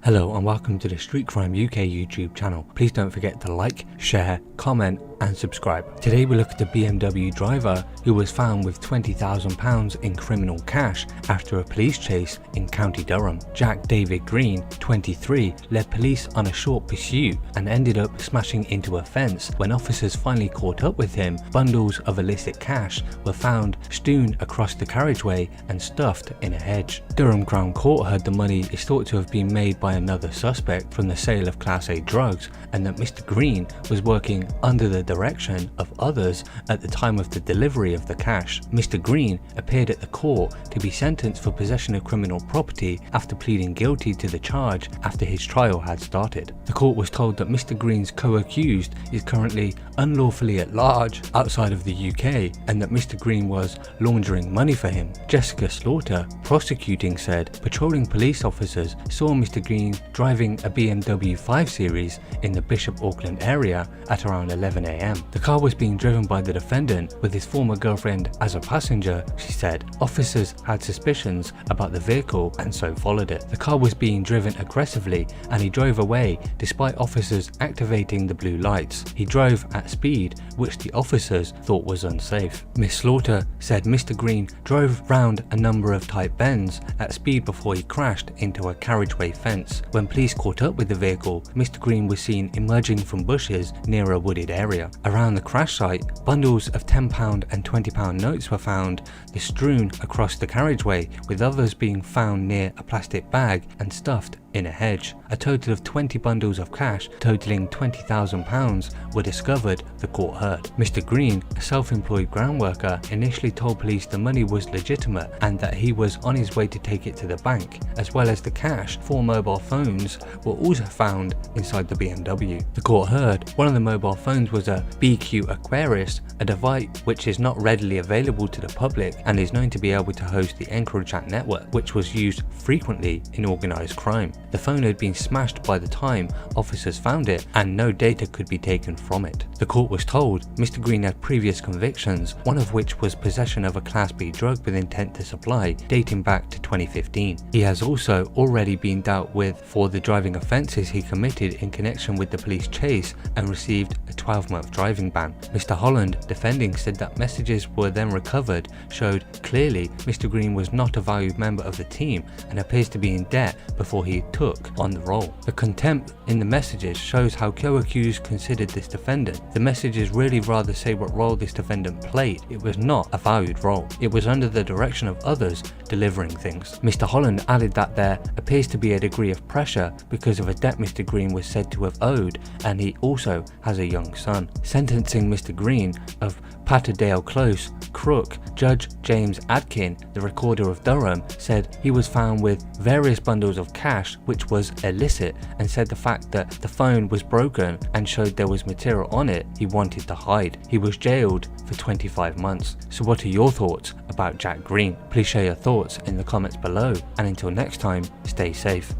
Hello and welcome to the Street Crime UK YouTube channel. Please don't forget to like, share, comment and subscribe. Today we look at the BMW driver who was found with £20,000 in criminal cash after a police chase in County Durham. Jack David Green, 23, led police on a short pursuit and ended up smashing into a fence. When officers finally caught up with him, bundles of illicit cash were found strewn across the carriageway and stuffed in a hedge. Durham Crown Court heard the money is thought to have been made by another suspect from the sale of Class A drugs, and that Mr. Green was working under the direction of others at the time of the delivery of the cash. Mr. Green appeared at the court to be sentenced for possession of criminal property after pleading guilty to the charge after his trial had started. The court was told that Mr. Green's co-accused is currently unlawfully at large outside of the UK and that Mr. Green was laundering money for him. Jessica Slaughter, prosecuting, said patrolling police officers saw Mr. Green driving a BMW 5 Series in the Bishop Auckland area at around 11 AM. The car was being driven by the defendant with his former girlfriend as a passenger, she said. Officers had suspicions about the vehicle and so followed it. The car was being driven aggressively and he drove away despite officers activating the blue lights. He drove at speed which the officers thought was unsafe. Miss Slaughter said Mr. Green drove round a number of tight bends at speed before he crashed into a carriageway fence. When police caught up with the vehicle, Mr. Green was seen emerging from bushes near a wooded area. Around the crash site, bundles of £10 and £20 notes were found strewn across the carriageway, with others being found near a plastic bag and stuffed in a hedge. A total of 20 bundles of cash totaling £20,000 were discovered, the court heard. Mr. Green, a self-employed ground worker, initially told police the money was legitimate and that he was on his way to take it to the bank. As well as the cash, 4 mobile phones were also found inside the BMW. The court heard one of the mobile phones was a BQ Aquarius, a device which is not readily available to the public and is known to be able to host the EncroChat network, which was used frequently in organised crime. The phone had been smashed by the time officers found it and no data could be taken from it. The court was told Mr. Green had previous convictions, one of which was possession of a Class B drug with intent to supply, dating back to 2015. He has also already been dealt with for the driving offences he committed in connection with the police chase and received a 12-month driving ban. Mr. Holland, defending, said that messages were then recovered showed clearly Mr. Green was not a valued member of the team and appears to be in debt before he took on the role. The contempt in the messages shows how co-accused considered this defendant. The messages really rather say what role this defendant played. It was not a valued role. It was under the direction of others delivering things. Mr. Holland added that there appears to be a degree of pressure because of a debt Mr. Green was said to have owed, and he also has a young son. Sentencing Mr. Green of Patterdale Close, Crook, Judge James Adkin, the recorder of Durham, said he was found with various bundles of cash which was illicit and said the fact that the phone was broken and showed there was material on it he wanted to hide. He was jailed for 25 months. So what are your thoughts about Jack Green? Please share your thoughts in the comments below, and until next time, stay safe.